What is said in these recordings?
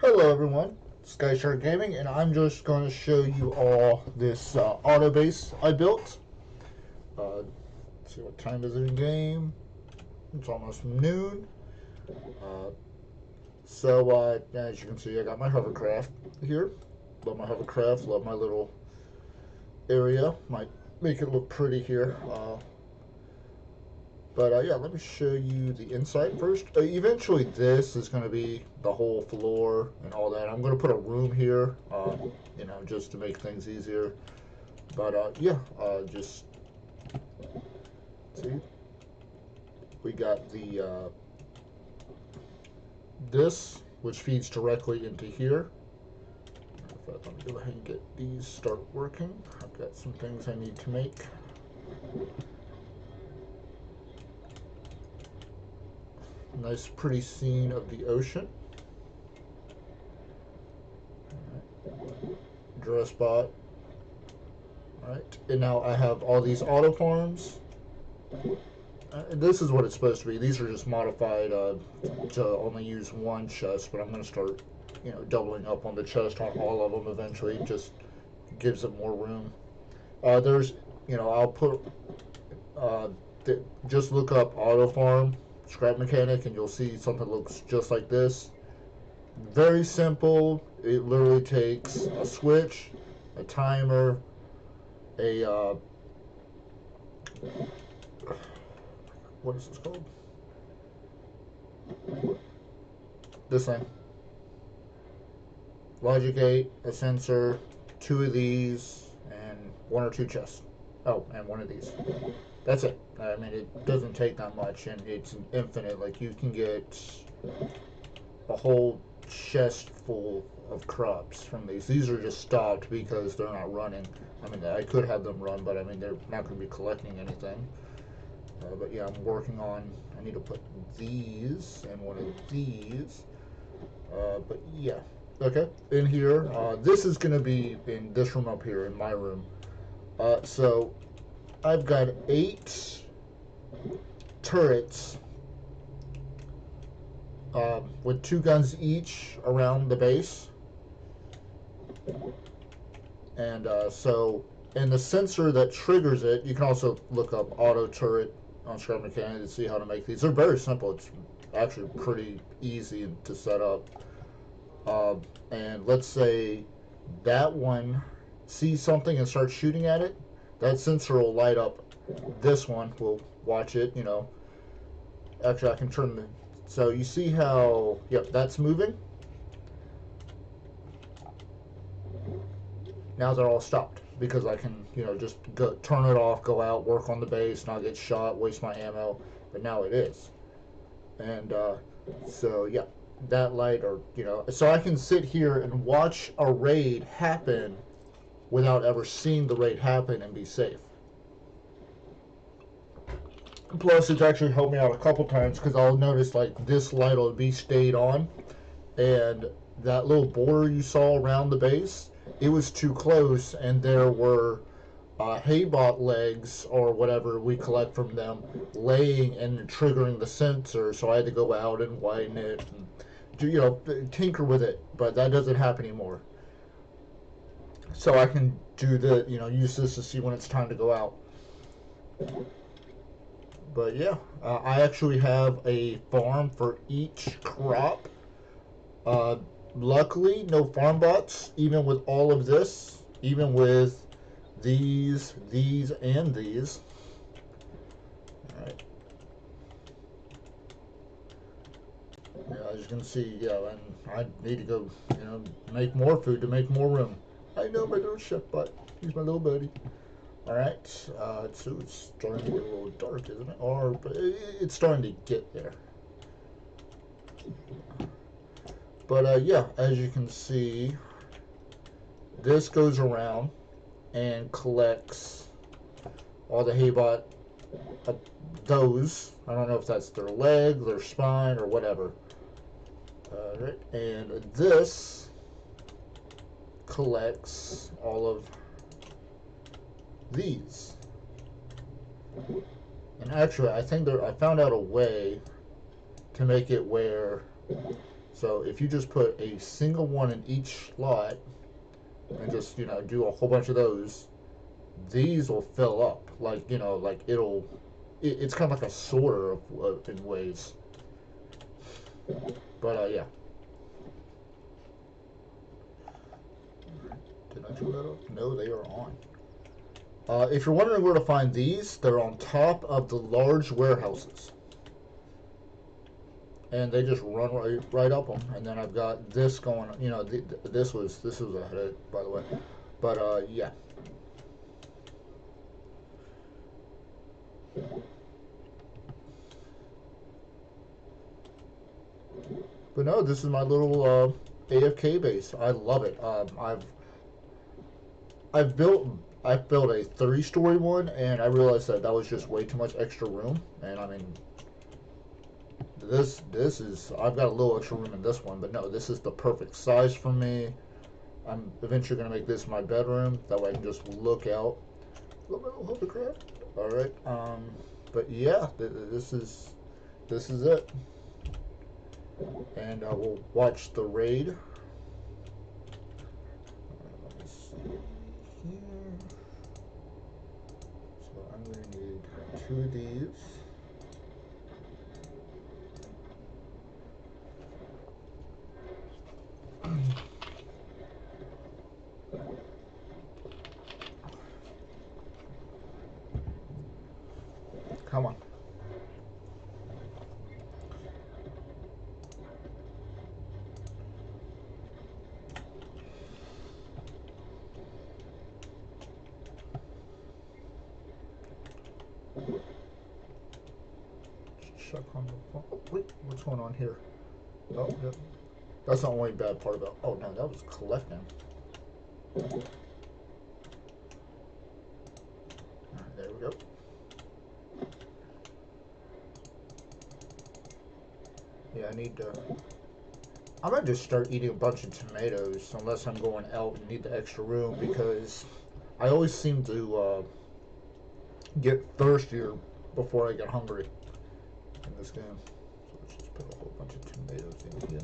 Hello everyone, SkyShark Gaming, and I'm just going to show you all this auto base I built. Let's see, what time is it in game? It's almost noon. Uh, as you can see, I got my hovercraft here. Love my hovercraft, love my little area. Might make it look pretty here. Yeah, let me show you the inside first. Eventually, this is going to be the whole floor and all that. I'm going to put a room here, just to make things easier. Just see. We got the this, which feeds directly into here. In fact, let me go ahead and get these start working. I've got some things I need to make. Nice pretty scene of the ocean. Draw a spot. Alright, and now I have all these auto farms. This is what it's supposed to be. These are just modified to only use one chest, but I'm going to start, doubling up on the chest on all of them eventually. It just gives it more room. I'll put, just look up auto farm scrap mechanic and you'll see something that looks just like this. Very simple. It literally takes a switch, a timer, what is this called? This thing. Logic gate, a sensor, two of these, and one or two chests. Oh, and one of these. That's it. I mean, it doesn't take that much, and it's infinite. Like, you can get a whole chest full of crops from these. These are just stopped because they're not running. I mean, I could have them run, but I mean, they're not going to be collecting anything. But yeah, I'm working on, I need to put these and one of these. But yeah. Okay, in here, this is going to be in this room up here, in my room. So I've got 8 turrets with 2 guns each around the base. And and the sensor that triggers it, you can also look up auto turret on Scrap Mechanic to see how to make these. They're very simple. It's actually pretty easy to set up. And let's say that one sees something and starts shooting at it. That sensor will light up. This one will watch it, Actually, I can turn the... So you see how... Yep, that's moving. Now they're all stopped because I can, just turn it off, go out, work on the base, not get shot, waste my ammo. But now it is. And yeah, that light, or so I can sit here and watch a raid happen without ever seeing the raid happen and be safe. Plus, it's actually helped me out a couple times because I'll notice like this light will be stayed on, and that little border you saw around the base, it was too close, and there were Haybot legs or whatever we collect from them laying and triggering the sensor, so I had to go out and widen it and do, tinker with it, but that doesn't happen anymore. So I can do the, use this to see when it's time to go out. But yeah, I actually have a farm for each crop. Luckily, no farm bots, even with all of this, even with these, and these. Alright. Yeah, as you can see, yeah, and I need to go, make more food to make more room. I know my little chef butt. He's my little buddy. Alright, so it's starting to get a little dark, isn't it? Or it's starting to get there. But yeah, as you can see, this goes around and collects all the Haybot, those. I don't know if that's their leg, their spine, or whatever. Right, and this collects all of these. And actually, I think I found out a way to make it where So if you just put a single one in each slot and just, you know, do a whole bunch of those, these will fill up. Like, you know, like it's kind of like a sorter in ways. But yeah. Did I turn that off? No, they are on. If you're wondering where to find these, they're on top of the large warehouses. And they just run right up them. And then I've got this going. You know, this was a headache, by the way. But yeah. But no, this is my little AFK base. I love it. I've built a 3-story one, and I realized that was just way too much extra room. And I mean, this is, I've got a little extra room in this one, but no, this is the perfect size for me. I'm eventually gonna make this my bedroom. That way I can just look out. Holy crap! All right. But yeah, this is it, and we'll watch the raid. Let me see here. So I'm gonna need 2 of these. Come on. Check on the phone. Oh, wait, what's going on here? Oh, yeah. That's not the only bad part about. Oh no, that was collecting. Alright, there we go. Yeah, I need to. I might just start eating a bunch of tomatoes unless I'm going out and need the extra room, because I always seem to get thirstier before I get hungry in this game. So let's just put a whole bunch of tomatoes in here.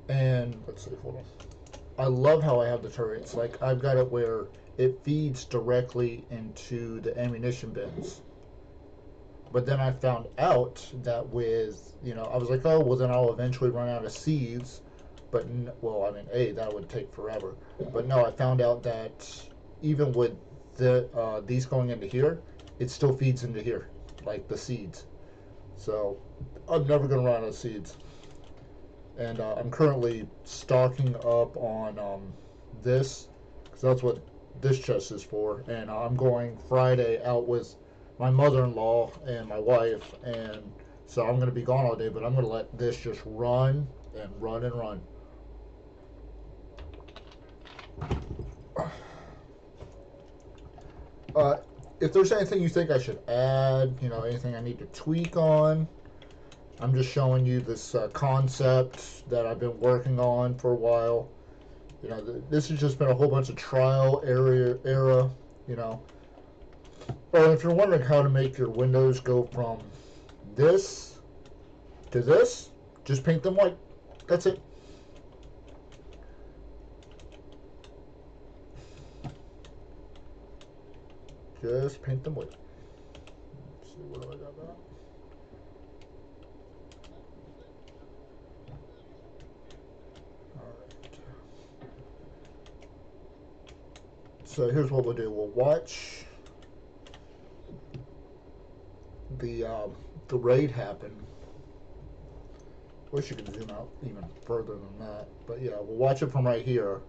And let's see, hold on. I love how I have the turrets. Like, I've got it where it feeds directly into the ammunition bins. But then I found out that with, you know, I was like, oh, well, then I'll eventually run out of seeds. But, well, I mean, A, that would take forever. But no, I found out that even with these going into here, it still feeds into here, like the seeds. So I'm never going to run out of seeds. And I'm currently stocking up on this, because that's what this chest is for. And I'm going Friday out with my mother-in-law and my wife, and so I'm going to be gone all day, but I'm going to let this just run and run and run. If there's anything you think I should add, you know, anything I need to tweak on, I'm just showing you this concept that I've been working on for a while. You know, this has just been a whole bunch of trial era, you know. Well, if you're wondering how to make your windows go from this to this, just paint them white. That's it. Just paint them white. Let's see, what do I got now? Alright. So here's what we'll do. We'll watch the raid happen. Wish you could zoom out even further than that. But yeah, we'll watch it from right here.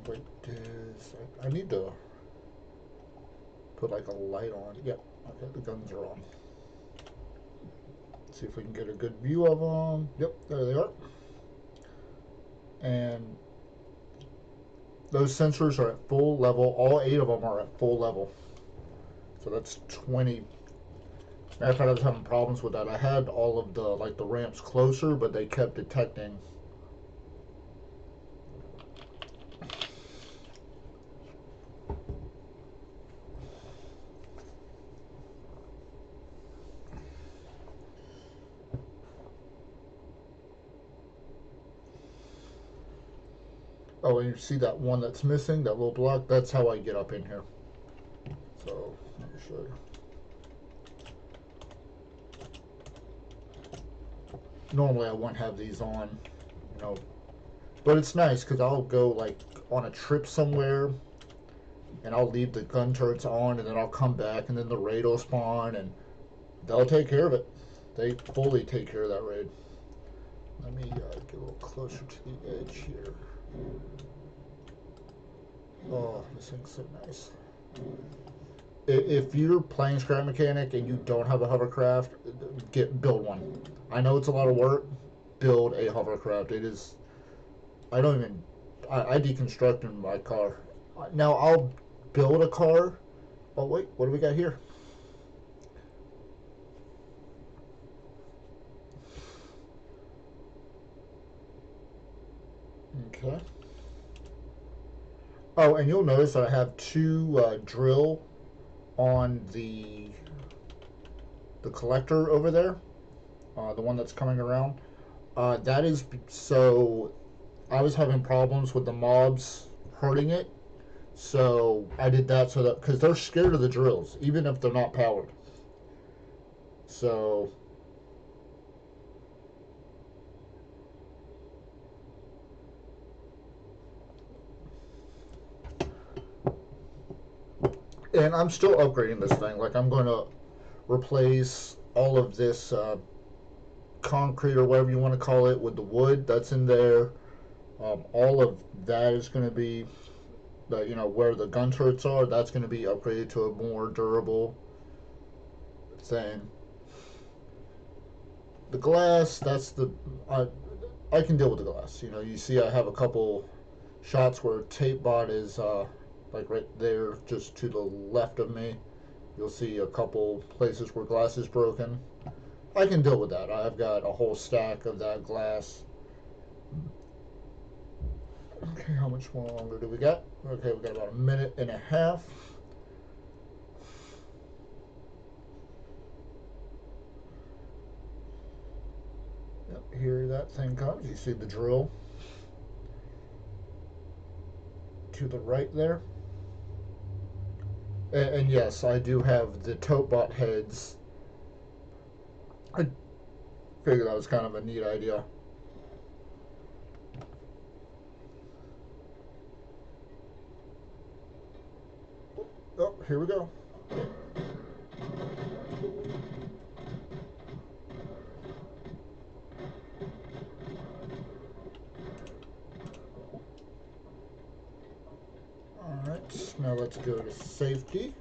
Wait, I need to put like a light on. Yep, okay, the guns are on. Let's see if we can get a good view of them. Yep, there they are. And those sensors are at full level. All 8 of them are at full level. So that's 20. Matter of fact, I was having problems with that. I had all of the ramps closer, but they kept detecting. Oh, and you see that one that's missing, that little block? That's how I get up in here. So, let me show you. Normally I wouldn't have these on, you know, but it's nice because I'll go like on a trip somewhere and I'll leave the gun turrets on and then I'll come back and then the raid will spawn and they'll take care of it. They fully take care of that raid. Let me get a little closer to the edge here. Oh, this thing's so nice. If you're playing Scrap Mechanic and you don't have a hovercraft, build one. I know it's a lot of work. Build a hovercraft. It is. I don't even. I deconstruct in my car. Now I'll build a car. Oh wait, what do we got here? Okay. Oh, and you'll notice that I have two drill on the collector over there, the one that's coming around. That is so I was having problems with the mobs hurting it, so I did that so that because they're scared of the drills, even if they're not powered. So and I'm still upgrading this thing. Like I'm going to replace all of this concrete or whatever you want to call it with the wood that's in there. All of that is going to be the where the gun turrets are. That's going to be upgraded to a more durable thing. The glass, that's the I can deal with the glass. You see I have a couple shots where tape bot is like right there, just to the left of me. You'll see a couple places where glass is broken. I can deal with that. I've got a whole stack of that glass. Okay, how much more longer do we got? Okay, we got about a minute and a half. Yep, here that thing comes. You see the drill to the right there. And yes, I do have the tote bot heads. I figured that was kind of a neat idea. Oh, here we go. Alright, now let's go to safety.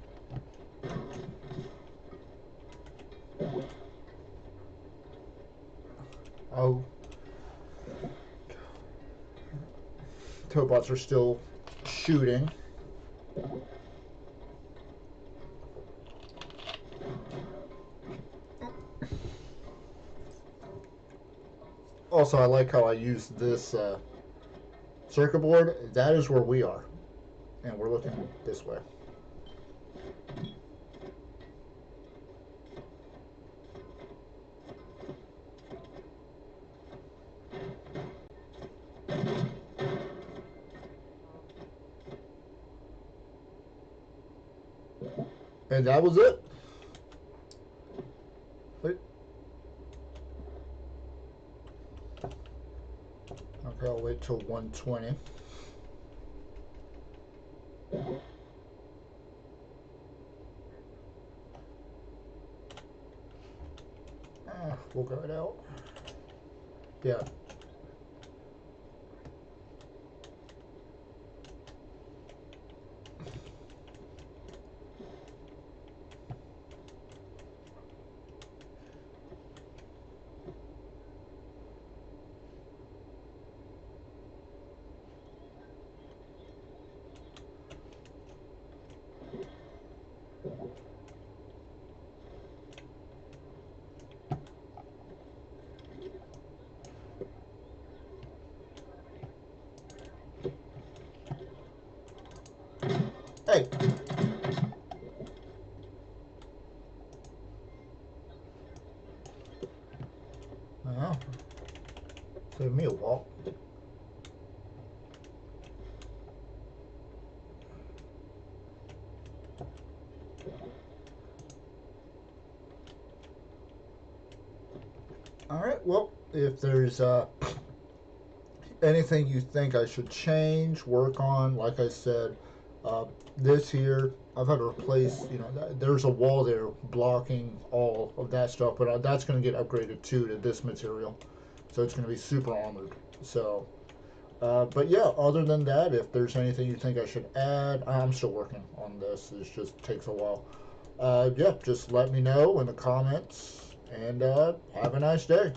Oh. Tote bots are still shooting. Also, I like how I use this circuit board. That is where we are. And we're looking this way. And that was it. Wait. Okay, I'll wait till 120. We'll go it out. Yeah. Hey. Well, save me a walk. All right. Well, if there's anything you think I should change, work on, like I said, uh, this here, I've had to replace, there's a wall there blocking all of that stuff, but that's going to get upgraded too to this material. So it's going to be super armored. So, but yeah, other than that, if there's anything you think I should add, I'm still working on this. It just takes a while. Yeah, just let me know in the comments and have a nice day.